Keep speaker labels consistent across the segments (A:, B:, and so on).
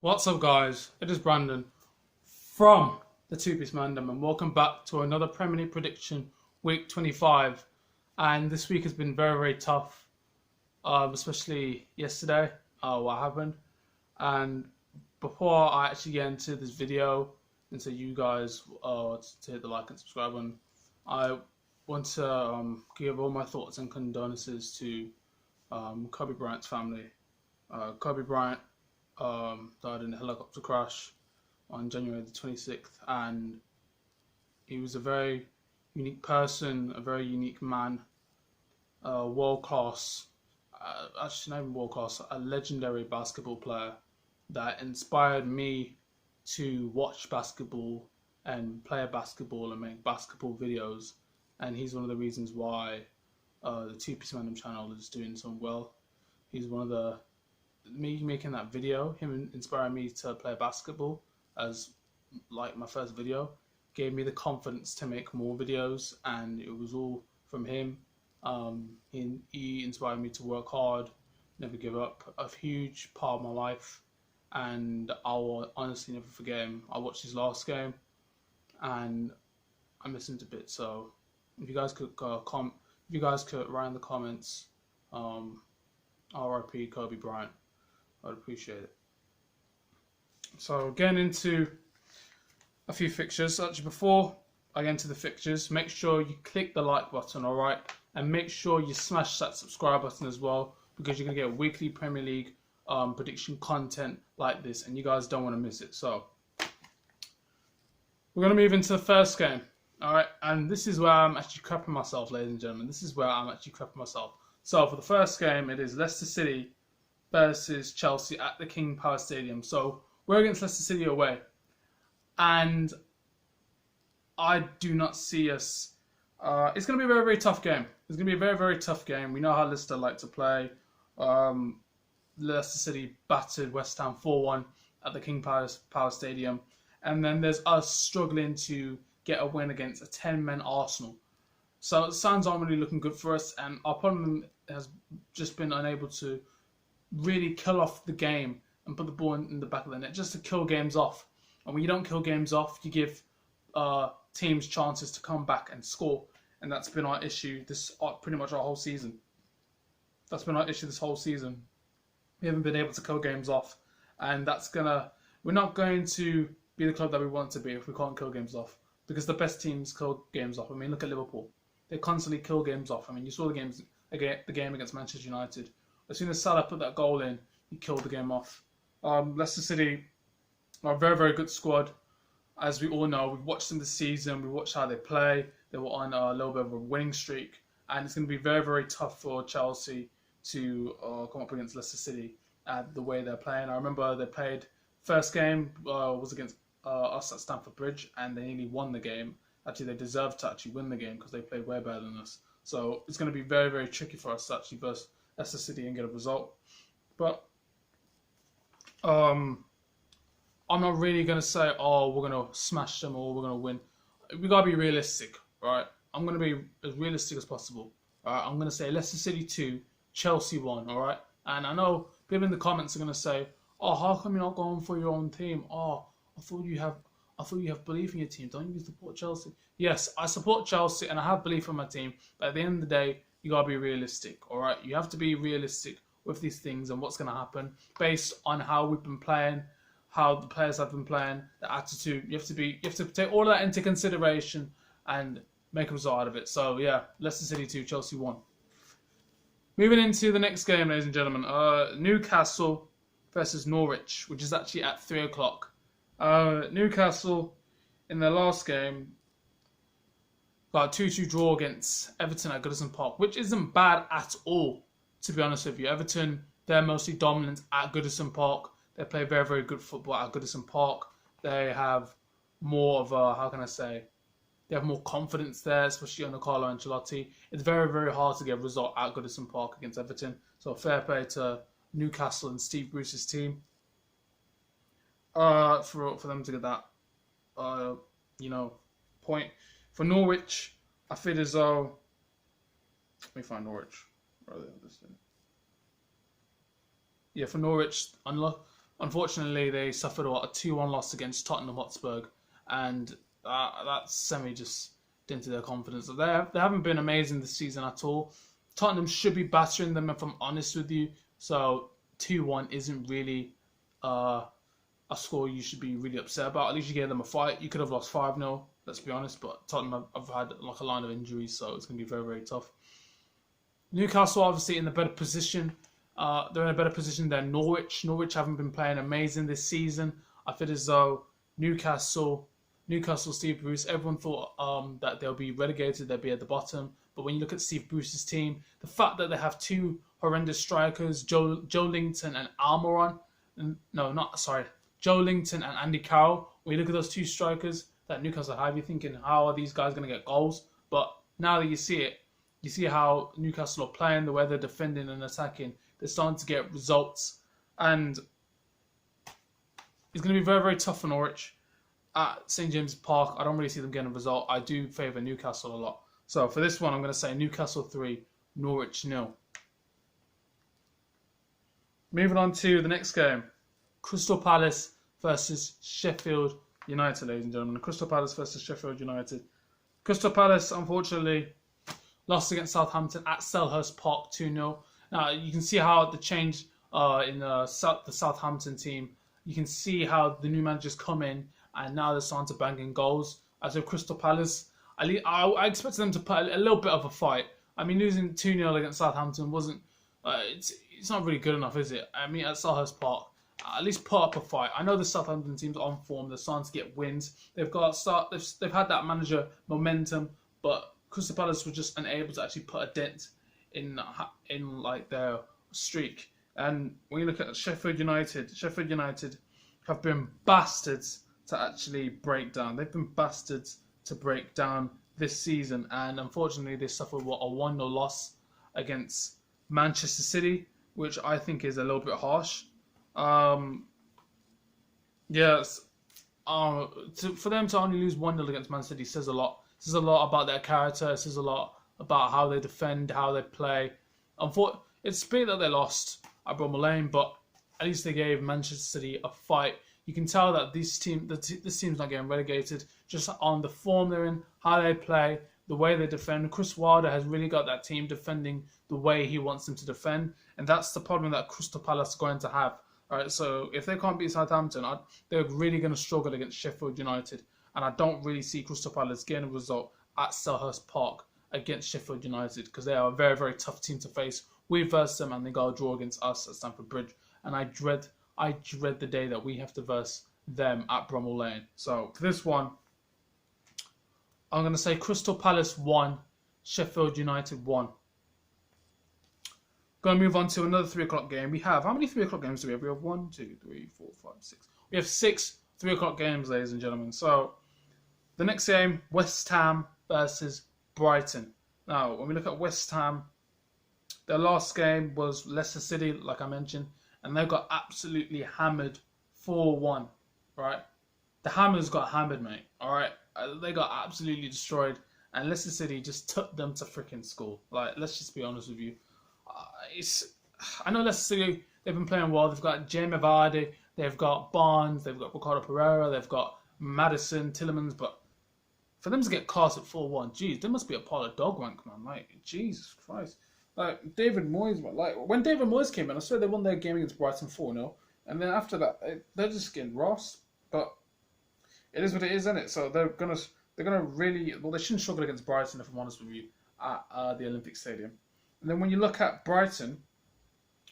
A: What's up, guys? It is Brandon from the Two-Piece Mandem, and welcome back to another Premier League prediction, week 25. And this week has been very, very tough, especially yesterday, what happened. And before I actually get into this video, and so you guys to hit the like and subscribe button, I want to give all my thoughts and condolences to Kobe Bryant's family. Kobe Bryant died in a helicopter crash on January the 26th, and he was a very unique person, a very unique man, world class, actually not even world class, a legendary basketball player that inspired me to watch basketball and play basketball and make basketball videos. And he's one of the reasons why the Two-Piece Mandem channel is doing so well. He's one of the me making that video, him inspiring me to play basketball as like my first video, gave me the confidence to make more videos, and it was all from him. He inspired me to work hard, never give up, a huge part of my life, and I will honestly never forget him. I watched his last game and I miss him a bit. So if you guys could write in the comments RIP Kobe Bryant, I'd appreciate it. So getting into a few fixtures. Actually, before I get into the fixtures, make sure you click the like button, alright? And make sure you smash that subscribe button as well, because you're going to get weekly Premier League prediction content like this, and you guys don't want to miss it. So we're going to move into the first game, alright? And this is where I'm actually crapping myself, ladies and gentlemen. This is where I'm actually crapping myself. So for the first game, it is Leicester City versus Chelsea at the King Power Stadium. So we're against Leicester City away, and I do not see us. It's going to be a very, very tough game. It's going to be a very, very tough game. We know how Leicester like to play. Leicester City battered West Ham 4-1 at the King Power Stadium, and then there's us struggling to get a win against a 10-man Arsenal. So signs aren't really looking good for us, and our problem has just been unable to really kill off the game and put the ball in the back of the net, just to kill games off. And when you don't kill games off, you give teams chances to come back and score, and that's been our issue pretty much our whole season. That's been our issue this whole season. We haven't been able to kill games off, and we're not going to be the club that we want to be if we can't kill games off, because the best teams kill games off. I mean, look at Liverpool. They constantly kill games off. I mean, you saw the game against Manchester United. As soon as Salah put that goal in, he killed the game off. Leicester City are a very, very good squad. As we all know, we've watched them this season. We watched how they play. They were on a little bit of a winning streak. And it's going to be very, very tough for Chelsea to come up against Leicester City the way they're playing. I remember they played, first game was against us at Stamford Bridge, and they nearly won the game. Actually, they deserved to actually win the game because they played way better than us. So it's going to be very, very tricky for us to actually versus Leicester City and get a result. But I'm not really going to say, oh, we're going to smash them or we're going to win. We got to be realistic, right? I'm going to be as realistic as possible. All right? I'm going to say Leicester City 2, Chelsea 1, all right? And I know people in the comments are going to say, oh, how come you're not going for your own team? Oh, I thought you have belief in your team. Don't you support Chelsea? Yes, I support Chelsea and I have belief in my team. But at the end of the day, you got to be realistic, all right? You have to be realistic with these things and what's going to happen based on how we've been playing, how the players have been playing, the attitude. You have to take all that into consideration and make a result out of it. So yeah, Leicester City 2, Chelsea 1. Moving into the next game, ladies and gentlemen, Newcastle versus Norwich, which is actually at 3 o'clock. Newcastle in their last game got a 2-2 draw against Everton at Goodison Park, which isn't bad at all, to be honest with you. Everton, they're mostly dominant at Goodison Park. They play very, very good football at Goodison Park. They have more of a, they have more confidence there, especially under Carlo Ancelotti. It's very, very hard to get a result at Goodison Park against Everton. So fair play to Newcastle and Steve Bruce's team for them to get that, point. For Norwich, I feel as though, let me find Norwich. Yeah, for Norwich, unfortunately, they suffered a 2-1 loss against Tottenham Hotspur, and that semi just dented their confidence. They haven't been amazing this season at all. Tottenham should be battering them, if I'm honest with you. So 2-1 isn't really a score you should be really upset about. At least you gave them a fight. You could have lost 5-0, let's be honest, but Tottenham have had like a line of injuries, so it's going to be very, very tough. Newcastle obviously in a better position. They're in a better position than Norwich. Norwich haven't been playing amazing this season. I feel as though Newcastle, Steve Bruce, everyone thought that they'll be relegated, they'll be at the bottom. But when you look at Steve Bruce's team, the fact that they have two horrendous strikers, Joe Linton and Almiron, Joe Linton and Andy Carroll. When you look at those two strikers that Newcastle have, you're thinking, how are these guys going to get goals? But now that you see it, you see how Newcastle are playing, the way they're defending and attacking. They're starting to get results. And it's going to be very, very tough for Norwich at St. James's Park. I don't really see them getting a result. I do favour Newcastle a lot. So for this one, I'm going to say Newcastle 3, Norwich 0. Moving on to the next game. Crystal Palace versus Sheffield United, ladies and gentlemen. Crystal Palace versus Sheffield United. Crystal Palace, unfortunately, lost against Southampton at Selhurst Park 2-0. Now, you can see how the change in the Southampton team, you can see how the new managers come in and now they're starting to bang in goals. As with Crystal Palace, I expected them to put a little bit of a fight. I mean, losing 2-0 against Southampton wasn't... it's not really good enough, is it? I mean, at Selhurst Park, at least put up a fight. I know the Southampton team's on form. They're starting to get wins. They've had that manager momentum, but Crystal Palace were just unable to actually put a dent in like their streak. And when you look at Sheffield United have been bastards to actually break down. They've been bastards to break down this season, and unfortunately they suffered a 1-0 loss against Manchester City, which I think is a little bit harsh. For them to only lose 1-0 against Man City says a lot. It says a lot about their character. It says a lot about how they defend, how they play. It's a bit that they lost at Bramall Lane, but at least they gave Manchester City a fight. You can tell that this team's not getting relegated, just on the form they're in, how they play, the way they defend. Chris Wilder has really got that team defending the way he wants them to defend, and that's the problem that Crystal Palace are going to have. All right, so if they can't beat Southampton, they're really going to struggle against Sheffield United, and I don't really see Crystal Palace getting a result at Selhurst Park against Sheffield United, because they are a very, very tough team to face. We verse them and they got a draw against us at Stamford Bridge, and I dread the day that we have to verse them at Bramall Lane. So for this one, I'm going to say Crystal Palace 1, Sheffield United 1. Going to move on to another 3 o'clock game. We have, how many 3 o'clock games do we have? We have 1, 2, 3, 4, 5, 6. We have 6 3 o'clock games, ladies and gentlemen. So the next game, West Ham versus Brighton. Now, when we look at West Ham, their last game was Leicester City, like I mentioned, and they got absolutely hammered 4-1, right? The Hammers got hammered, mate, all right? They got absolutely destroyed, and Leicester City just took them to freaking school. Like, let's just be honest with you. I know Leicester City, they've been playing well. They've got Jamie Vardy, they've got Barnes, they've got Ricardo Pereira, they've got Maddison, Tillemans, but for them to get cast at 4-1, geez, they must be a part of dog rank, man. Like, Jesus Christ. Like, David Moyes, man. Like, when David Moyes came in, I swear they won their game against Brighton 4-0. And then after that, they're just getting rossed. But it is what it is, isn't it? So they're gonna really, well, they shouldn't struggle against Brighton, if I'm honest with you, at the Olympic Stadium. And then when you look at Brighton,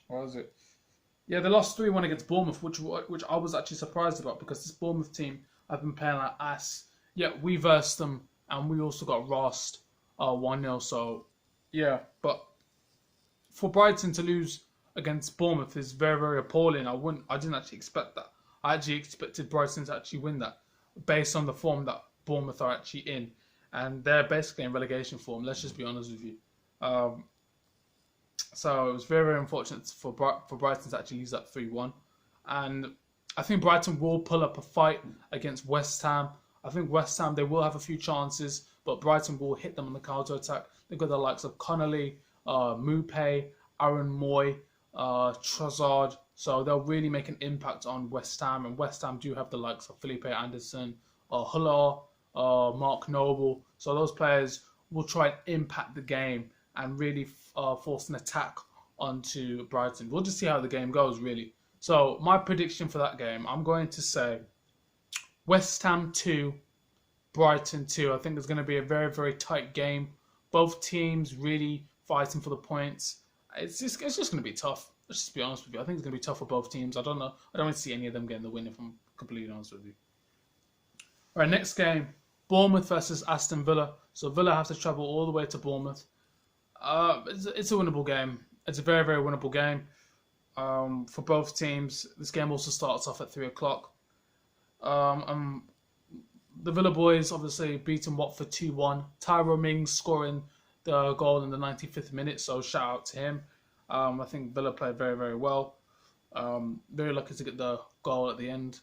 A: what was it? Yeah, they lost 3-1 against Bournemouth, which I was actually surprised about, because this Bournemouth team have been playing like ass. Yeah, we versed them, and we also got rossed 1-0. So, yeah, but for Brighton to lose against Bournemouth is very, very appalling. I didn't actually expect that. I actually expected Brighton to actually win that, based on the form that Bournemouth are actually in, and they're basically in relegation form. Let's just be honest with you. So it was very, very unfortunate for Brighton to actually lose that 3-1, and I think Brighton will pull up a fight against West Ham. I think West Ham, they will have a few chances, but Brighton will hit them on the counter-attack. They've got the likes of Connolly, Mupé, Aaron Moy, Trossard, So they'll really make an impact on West Ham, and West Ham do have the likes of Felipe Anderson, Huller, Mark Noble. So those players will try and impact the game and really force an attack onto Brighton. We'll just see how the game goes, really. So my prediction for that game, I'm going to say West Ham 2, Brighton 2. I think it's going to be a very, very tight game. Both teams really fighting for the points. It's just going to be tough. Let's just be honest with you. I think it's going to be tough for both teams. I don't know. I don't want to see any of them getting the win, if I'm completely honest with you. All right, next game, Bournemouth versus Aston Villa. So Villa have to travel all the way to Bournemouth. It's a winnable game. It's a very, very winnable game for both teams. This game also starts off at 3 o'clock. The Villa boys obviously beating Watford 2-1. Tyrone Mings scoring the goal in the 95th minute, so shout out to him. I think Villa played very, very well. Very lucky to get the goal at the end.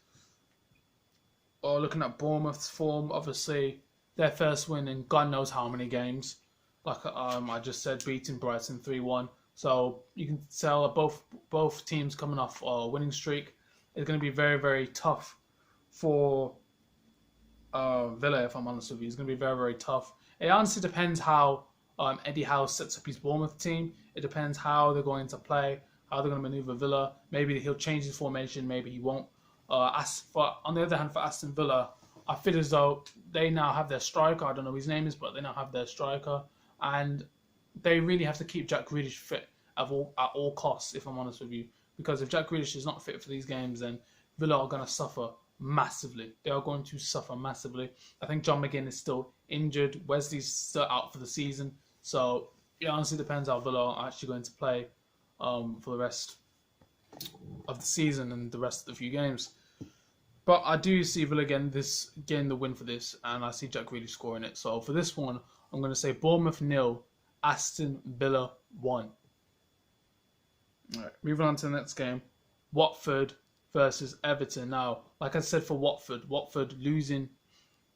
A: Looking at Bournemouth's form, obviously their first win in God knows how many games. Like I just said, beating Brighton 3-1. So you can tell that both teams coming off a winning streak. It's going to be very, very tough for Villa, if I'm honest with you. It's going to be very, very tough. It honestly depends how Eddie Howe sets up his Bournemouth team. It depends how they're going to play, how they're going to maneuver Villa. Maybe he'll change his formation, maybe he won't. On the other hand, for Aston Villa, I feel as though they now have their striker. I don't know who his name is, but they now have their striker. And they really have to keep Jack Grealish fit at all costs, if I'm honest with you. Because if Jack Grealish is not fit for these games, then Villa are going to suffer massively. They are going to suffer massively. I think John McGinn is still injured. Wesley's still out for the season. So it honestly depends how Villa are actually going to play for the rest of the season and the rest of the few games. But I do see Villa getting the win for this, and I see Jack Grealish scoring it. So for this one, I'm going to say Bournemouth 0, Aston Villa 1. All right, moving on to the next game, Watford versus Everton. Now, like I said for Watford losing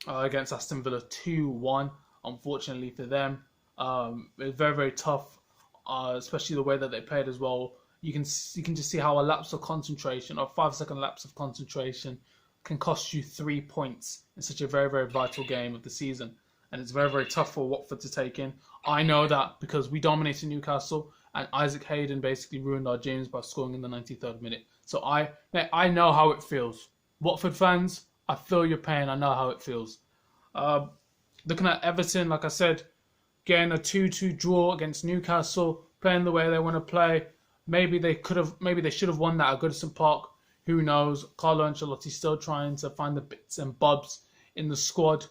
A: against Aston Villa 2-1. Unfortunately for them, it was very, very tough, especially the way that they played as well. You can just see how a lapse of concentration, or 5-second lapse of concentration, can cost you 3 points in such a very, very vital game of the season. And it's very, very tough for Watford to take in. I know that because we dominated Newcastle, and Isaac Hayden basically ruined our games by scoring in the 93rd minute. So I know how it feels. Watford fans, I feel your pain. I know how it feels. Looking at Everton, like I said, getting a 2-2 draw against Newcastle, playing the way they want to play. Maybe they should have won that at Goodison Park. Who knows? Carlo Ancelotti's still trying to find the bits and bobs in the squad.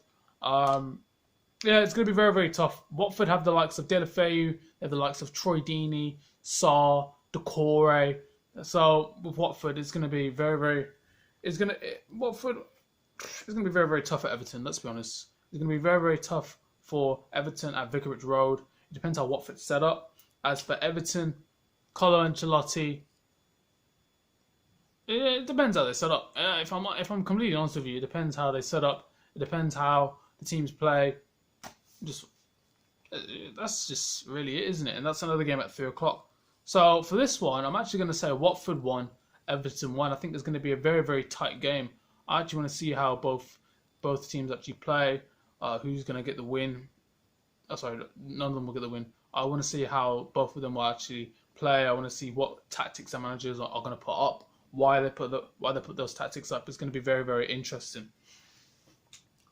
A: Yeah, it's going to be very, very tough. Watford have the likes of Deulofeu, they have the likes of Troy Deeney, Sarr, Doucouré. So with Watford, it's going to be very, very. Watford. It's going to be very, very tough at Everton. Let's be honest. It's going to be very, very tough for Everton at Vicarage Road. It depends how Watford's set up. As for Everton, Carlo Ancelotti, it depends how they set up. If I'm completely honest with you, it depends how they set up. It depends how the teams play. That's just really it, isn't it? And that's another game at 3 o'clock. So for this one, I'm actually going to say Watford 1, Everton 1. I think there's going to be a very, very tight game. I actually want to see how both teams actually play. Who's going to get the win? Oh, sorry, none of them will get the win. I want to see how both of them will actually play. I want to see what tactics their managers are going to put up. Why they put those tactics up. It's going to be very, very interesting.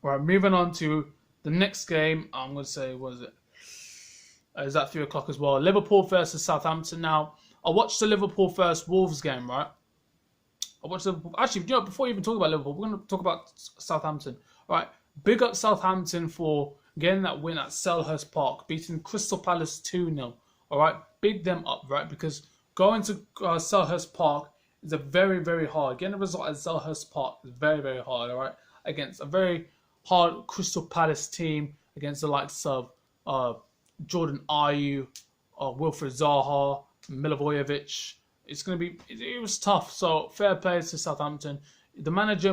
A: All right, moving on to the next game. I'm going to say, what is it? Is that 3 o'clock as well? Liverpool versus Southampton. Now, I watched the Liverpool versus Wolves game, right? Actually, before you even talk about Liverpool, we're going to talk about Southampton. All right, big up Southampton for getting that win at Selhurst Park, beating Crystal Palace 2-0. All right, big them up, right? Because going to Selhurst Park is a very, very hard. Getting a result at Selhurst Park is very, very hard, all right? Against a very hard Crystal Palace team, against the likes of Jordan Ayew, Wilfred Zaha, Milivojevic. It's going to be, it was tough. So fair play to Southampton. The manager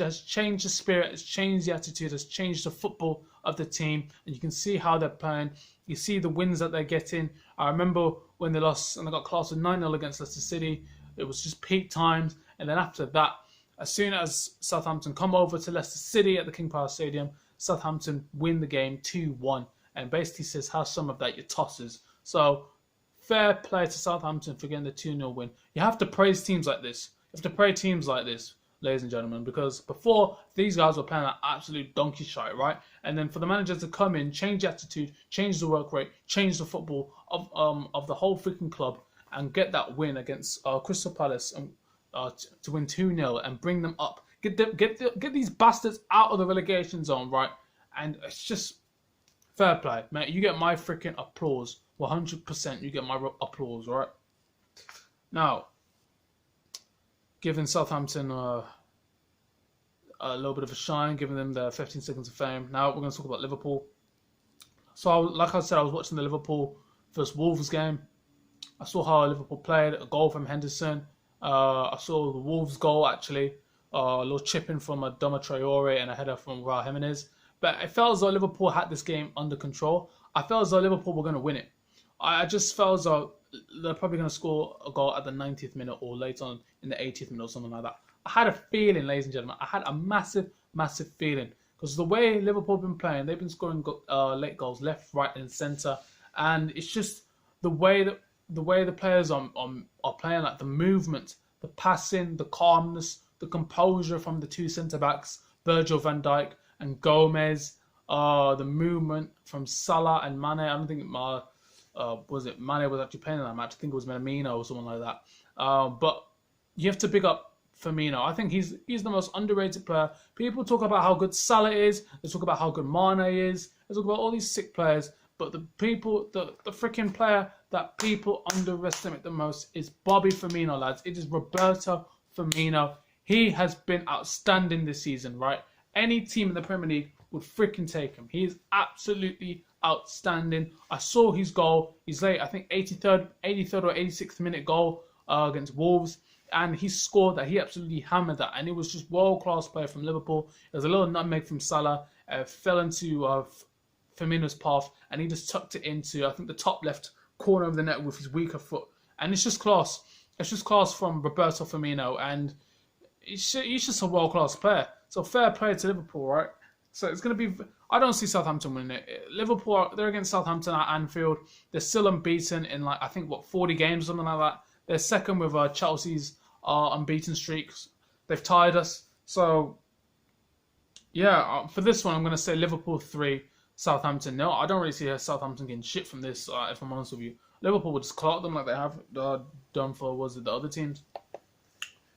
A: has changed the spirit, has changed the attitude, has changed the football of the team. And you can see how they're playing. You see the wins that they're getting. I remember when they lost and they got classed with 9-0 against Leicester City. It was just peak times. And then after that, as soon as Southampton come over to Leicester City at the King Power Stadium, Southampton win the game 2-1. And basically says, have some of that, your tosses. So, fair play to Southampton for getting the 2-0 win. You have to praise teams like this. You have to praise teams like this, ladies and gentlemen, because before, these guys were playing like absolute donkey shite, right? And then for the manager to come in, change the attitude, change the work rate, change the football of the whole freaking club, and get that win against Crystal Palace and to win 2-0 and bring them up. Get these bastards out of the relegation zone, right? And it's just fair play, mate. You get my freaking applause. 100% you get my applause, right? Now, giving Southampton a little bit of a shine, giving them their 15 seconds of fame. Now we're going to talk about Liverpool. So, like I said, I was watching the Liverpool versus Wolves game. I saw how Liverpool played, a goal from Henderson. I saw the Wolves goal, actually. A little chip in from Adama Traore and a header from Raul Jimenez. But it felt as though Liverpool had this game under control. I felt as though Liverpool were going to win it. I just felt as though they're probably going to score a goal at the 90th minute or later on in the 80th minute or something like that. I had a feeling, ladies and gentlemen. I had a massive, massive feeling. Because the way Liverpool have been playing, they've been scoring late goals left, right and centre. And it's just the way the players are playing, like the movement, the passing, the calmness, the composure from the two centre-backs, Virgil van Dijk and Gomez, the movement from Salah and Mane. I don't think Mane was actually playing in that match. I think it was Minamino or someone like that. But you have to pick up Firmino. I think he's the most underrated player. People talk about how good Salah is. They talk about how good Mane is. They talk about all these sick players. But the freaking player that people underestimate the most is Bobby Firmino, lads. It is Roberto Firmino. He has been outstanding this season, right? Any team in the Premier League would freaking take him. He is absolutely outstanding. I saw his goal. He's late, I think 83rd or 86th minute goal against Wolves. And he scored that. He absolutely hammered that. And it was just world-class play from Liverpool. There was a little nutmeg from Salah. Fell into Firmino's path. And he just tucked it into, I think, the top left corner of the net with his weaker foot. And it's just class. It's just class from Roberto Firmino. And he's just a world-class player. So fair play to Liverpool, right? So it's going to be... I don't see Southampton winning it. Liverpool, they're against Southampton at Anfield. They're still unbeaten in, 40 games or something like that. They're second with Chelsea's unbeaten streaks. They've tied us. So, yeah, for this one, I'm going to say Liverpool 3, Southampton 0. I don't really see Southampton getting shit from this, if I'm honest with you. Liverpool will just clock them like they have done for, the other teams.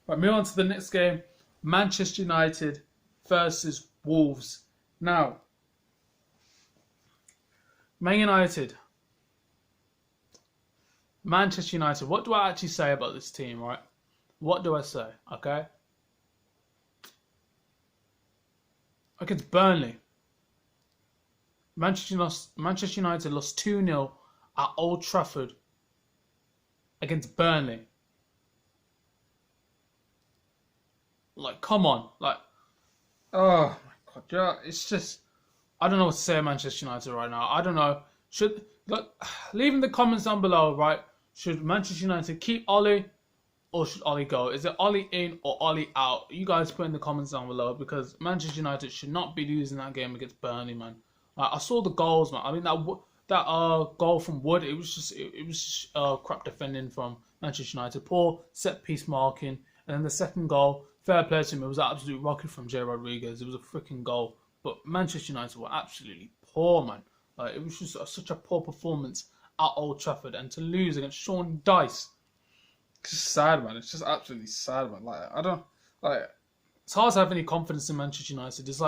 A: Right, move on to the next game. Manchester United versus Wolves. Now, Man United. Manchester United. What do I actually say about this team, right? What do I say, okay? Against Burnley. Manchester United lost 2-0 at Old Trafford against Burnley. Come on. Oh my God. Yeah, it's just... I don't know what to say about Manchester United right now. I don't know. Leave in the comments down below, right? Should Manchester United keep Ollie or should Ollie go? Is it Ollie in or Ollie out? You guys put in the comments down below because Manchester United should not be losing that game against Burnley, man. I saw the goals, man. I mean, that goal from Wood, it was just crap defending from Manchester United. Poor set piece marking. And then the second goal, fair play to him, it was an absolute rocket from Jay Rodriguez. It was a freaking goal. But Manchester United were absolutely poor, man. It was just such a poor performance at Old Trafford. And to lose against Sean Dice, it's just sad, man. It's just absolutely sad, man. It's hard to have any confidence in Manchester United. It's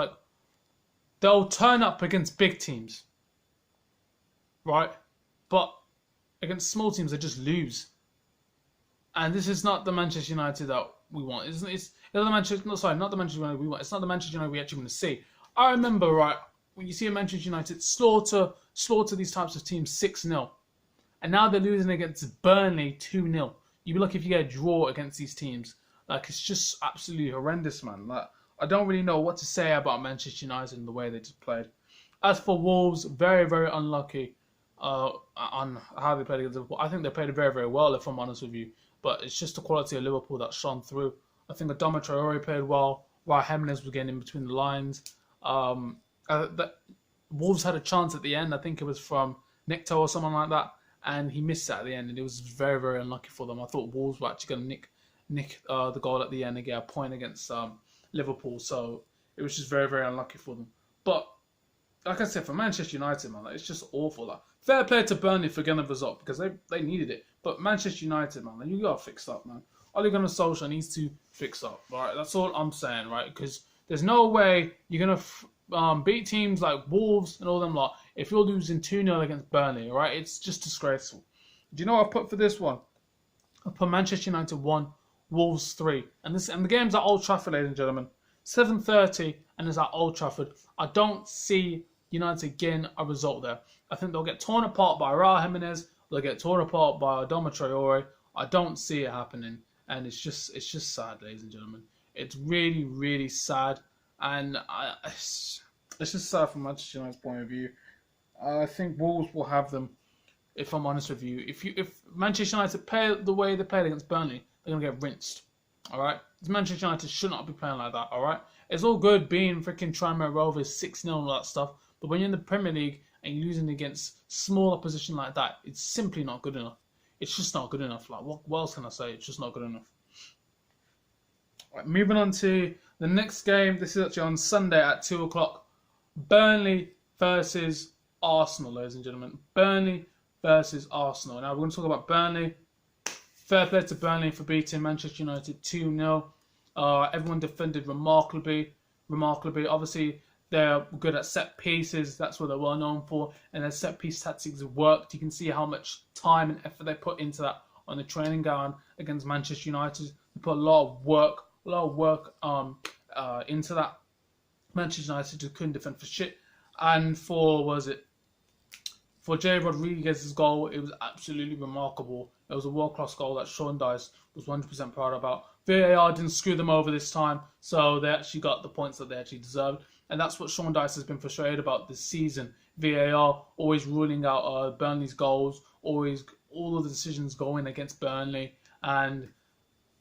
A: they'll turn up against big teams, right? But against small teams, they just lose. And this is not the Manchester United that we want. Not the Manchester United we want. It's not the Manchester United we actually want to see. I remember, right, when you see a Manchester United slaughter these types of teams 6-0. And now they're losing against Burnley 2-0. You'd be lucky if you get a draw against these teams. It's just absolutely horrendous, man. I don't really know what to say about Manchester United and the way they just played. As for Wolves, very, very unlucky on how they played against Liverpool. I think they played very, very well, if I'm honest with you. but it's just the quality of Liverpool that shone through. I think Adama Traore played well. Raul Jimenez was getting in between the lines. Wolves had a chance at the end. I think it was from Necto or someone like that, and he missed it at the end, and it was very, very unlucky for them. I thought Wolves were actually going to nick the goal at the end and get a point against Liverpool, so it was just very, very unlucky for them. But like I said, for Manchester United, man, it's just awful. Fair play to Burnley for getting the result because they needed it. But Manchester United, man, you got to fix up, man. Ole Gunnar Solskjaer needs to fix up, right? That's all I'm saying, right? Because there's no way you're going to beat teams like Wolves and all them lot if you're losing 2-0 against Burnley, right? It's just disgraceful. Do you know what I put for this one? I put Manchester United 1, Wolves 3. And the game's at Old Trafford, ladies and gentlemen. 7:30 and it's at Old Trafford. I don't see United getting a result there. I think they'll get torn apart by Raul Jimenez. They'll get torn apart by Adama Traore. I don't see it happening. And it's just sad, ladies and gentlemen. It's really, really sad. And it's just sad from Manchester United's point of view. I think Wolves will have them, if I'm honest with you. If Manchester United play the way they played against Burnley, they're going to get rinsed. All right? Manchester United should not be playing like that. All right? It's all good being freaking Tranmere Rovers 6-0 and all that stuff. But when you're in the Premier League and you're losing against small opposition like that, it's simply not good enough. It's just not good enough. Like, what else can I say? It's just not good enough. Right, moving on to the next game. This is actually on Sunday at 2 o'clock. Burnley versus Arsenal, ladies and gentlemen. Burnley versus Arsenal. Now, we're going to talk about Burnley. Fair play to Burnley for beating Manchester United 2-0. Everyone defended remarkably. Obviously, they're good at set pieces. That's what they're well known for. And their set piece tactics worked. You can see how much time and effort they put into that on the training ground against Manchester United. They put a lot of work into that. Manchester United just couldn't defend for shit. And for Jay Rodriguez's goal, it was absolutely remarkable. It was a world-class goal that Sean Dice was 100% proud about. VAR didn't screw them over this time, so they actually got the points that they actually deserved. And that's what Sean Dice has been frustrated about this season. VAR always ruling out Burnley's goals, always all of the decisions going against Burnley. And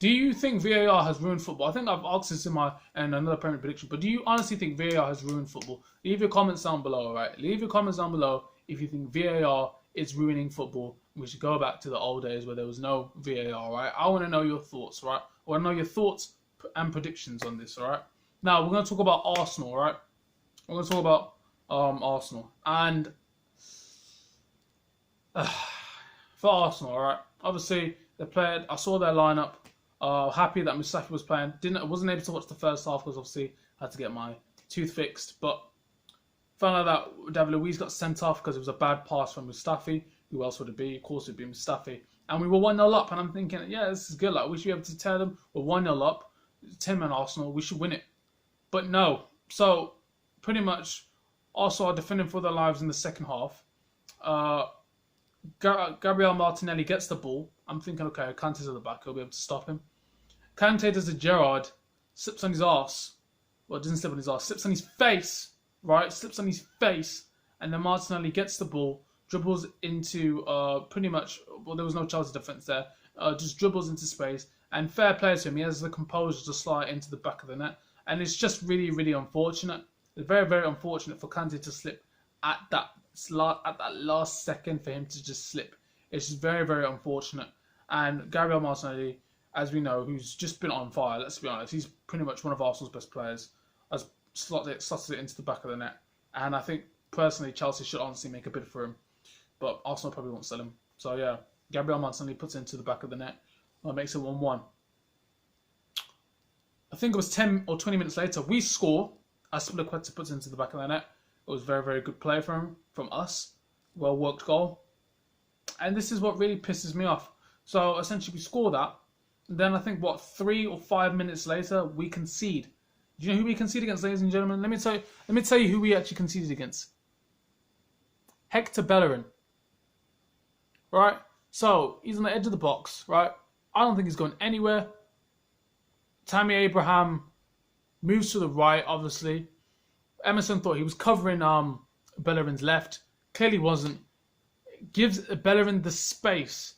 A: do you think VAR has ruined football? I think I've asked this in another Premier prediction, but do you honestly think VAR has ruined football? Leave your comments down below, right? Leave your comments down below if you think VAR is ruining football. We should go back to the old days where there was no VAR, right? I want to know your thoughts, right? I want to know your thoughts and predictions on this, all right? Now, we're going to talk about Arsenal, right? We're going to talk about Arsenal. And for Arsenal, all right? Obviously, they played. I saw their lineup. Happy that Mustafi was playing. Wasn't able to watch the first half because obviously I had to get my tooth fixed. But found out that David Luiz got sent off because it was a bad pass from Mustafi. Who else would it be? Of course, it would be Mustafi. And we were 1-0 up. And I'm thinking, yeah, this is good. Like, we should be able to tell them we're 1-0 up. 10-man Arsenal. We should win it. But no. So, pretty much, Arsenal are defending for their lives in the second half. Gabriel Martinelli gets the ball. I'm thinking, okay, Kante's at the back. He'll be able to stop him. Kante does a Gerrard. Slips on his arse. Well, doesn't slip on his arse. Slips on his face. Right? Slips on his face. And then Martinelli gets the ball. Dribbles into pretty much... Well, there was no Chelsea defence there. Just dribbles into space. And fair play to him. He has the composure to slide into the back of the net. And it's just really, really unfortunate. It's very, very unfortunate for Kante to slip at that last second for him to just slip. It's just very, very unfortunate. And Gabriel Martinelli, as we know, who's just been on fire, let's be honest, he's pretty much one of Arsenal's best players, has slotted it into the back of the net. And I think, personally, Chelsea should honestly make a bid for him. But Arsenal probably won't sell him. So, yeah, Gabriel Martinelli puts it into the back of the net. That makes it 1-1. I think it was 10 or 20 minutes later, we score. Aspilicueta puts it into the back of the net. It was very, very good play from us. Well-worked goal. And this is what really pisses me off. So, essentially, we score that. And then I think, 3 or 5 minutes later, we concede. Do you know who we conceded against, ladies and gentlemen? Let me tell you who we actually conceded against. Hector Bellerin. Right? So, he's on the edge of the box, right? I don't think he's going anywhere. Tammy Abraham moves to the right, obviously. Emerson thought he was covering Bellerin's left. Clearly wasn't. Gives Bellerin the space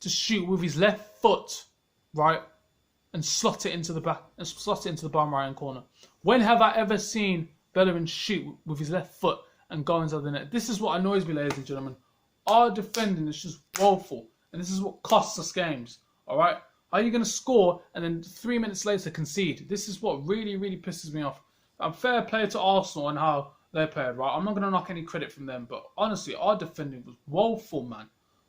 A: to shoot with his left foot, right, and slot it into the back and slot it into the bottom right hand corner. When have I ever seen Bellerin shoot with his left foot and go into the net? This is what annoys me, ladies and gentlemen. Our defending is just woeful, and this is what costs us games. All right, how are you going to score and then 3 minutes later concede? This is what really, really pisses me off. I'm fair play to Arsenal and how they played, right? I'm not going to knock any credit from them, but honestly, our defending was woeful, man.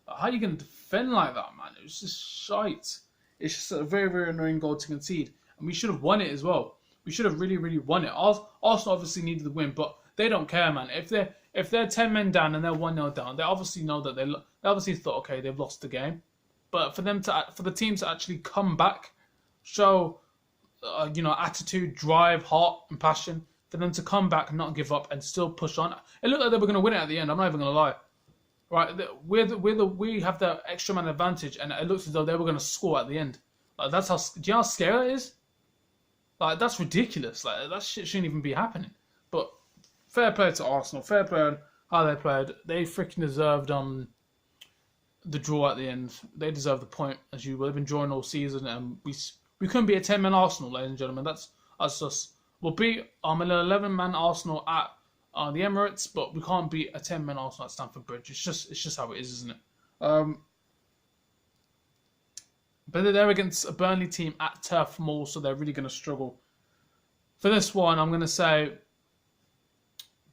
A: How are you going to defend like that, man? It was just shite. It's just a very, very annoying goal to concede, and we should have won it as well. We should have really, really won it. Arsenal obviously needed the win, but they don't care, man. If they're 10 men down and they're 1-0 down, they obviously know that they obviously thought, okay, they've lost the game. But for the team to actually come back, show attitude, drive, heart, and passion, for them to come back and not give up and still push on. It looked like they were going to win it at the end. I'm not even going to lie. Right, we have the extra man advantage, and it looks as though they were going to score at the end. Like, that's how. Do you know how scary that is? Like, that's ridiculous. Like, that shit shouldn't even be happening. But fair play to Arsenal. Fair play on how they played. They freaking deserved the draw at the end. They deserve the point, as you will. They've been drawing all season, and we couldn't beat a 10-man Arsenal, ladies and gentlemen. That's us. We'll beat an 11-man Arsenal at the Emirates, but we can't beat a 10-man Arsenal at Stamford Bridge. It's just how it is, isn't it? But they're against a Burnley team at Turf Moor, so they're really going to struggle. For this one, I'm going to say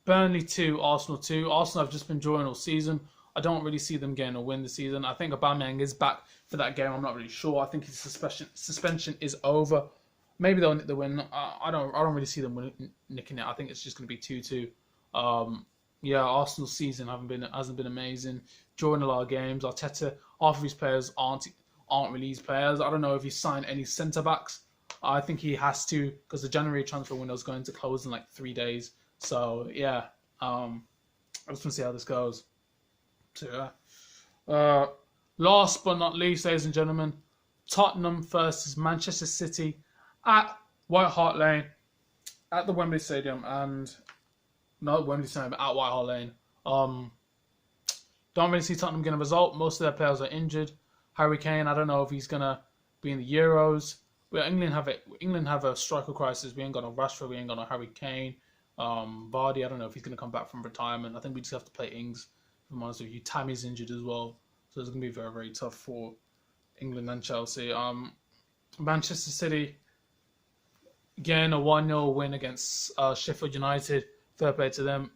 A: Burnley 2, Arsenal 2. Arsenal have just been drawing all season. I don't really see them getting a win this season. I think Aubameyang is back for that game. I'm not really sure. I think his suspension is over. Maybe they'll nick the win. I don't really see them nicking it. I think it's just going to be 2-2. Arsenal's season hasn't been amazing. Drawing a lot of games. Arteta, half of his players aren't really his players. I don't know if he signed any centre backs. I think he has to, because the January transfer window is going to close in like 3 days. So yeah, I just want to see how this goes. So, last but not least, ladies and gentlemen, Tottenham versus Manchester City at White Hart Lane, at the Wembley Stadium, and not Wembley Stadium, but at White Hart Lane. Don't really see Tottenham getting a result. Most of their players are injured. Harry Kane, I don't know if he's gonna be in the Euros. England have a striker crisis. We ain't got no Rashford. We ain't got no Harry Kane. Vardy, I don't know if he's gonna come back from retirement. I think we just have to play Ings. If I'm honest with you, Tammy's injured as well, so it's gonna be very, very tough for England and Chelsea. Manchester City, again, a 1-0 win against Sheffield United. Fair play to them.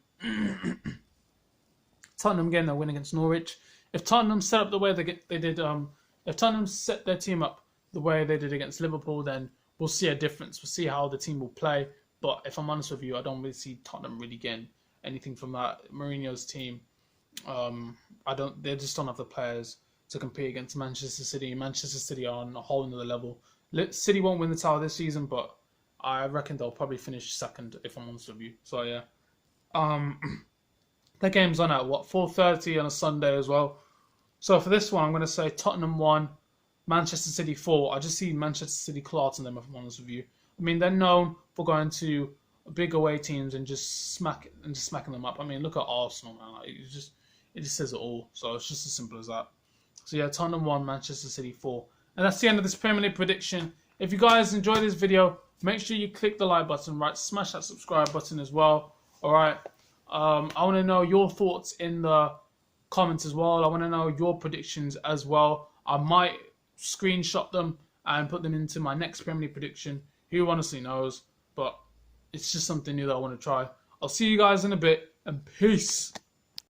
A: Tottenham getting a win against Norwich. If Tottenham set up the way they did, if Tottenham set their team up the way they did against Liverpool, then we'll see a difference. We'll see how the team will play. But if I'm honest with you, I don't really see Tottenham really getting anything from that. Mourinho's team, they just don't have the players to compete against Manchester City. Manchester City are on a whole another level. City won't win the title this season, but I reckon they'll probably finish second, if I'm honest with you. So yeah, that game's on at 4:30 on a Sunday as well. So for this one, I'm going to say Tottenham 1, Manchester City 4. I just see Manchester City clarting them, if I'm honest with you. I mean, they're known for going to big away teams and just smacking them up. I mean, look at Arsenal, man. Like, it just says it all. So it's just as simple as that. So yeah, Tottenham 1, Manchester City 4. And that's the end of this Premier League prediction. If you guys enjoyed this video, make sure you click the like button, right? Smash that subscribe button as well. All right. I want to know your thoughts in the comments as well. I want to know your predictions as well. I might screenshot them and put them into my next Premier League prediction. Who honestly knows? But it's just something new that I want to try. I'll see you guys in a bit, and peace.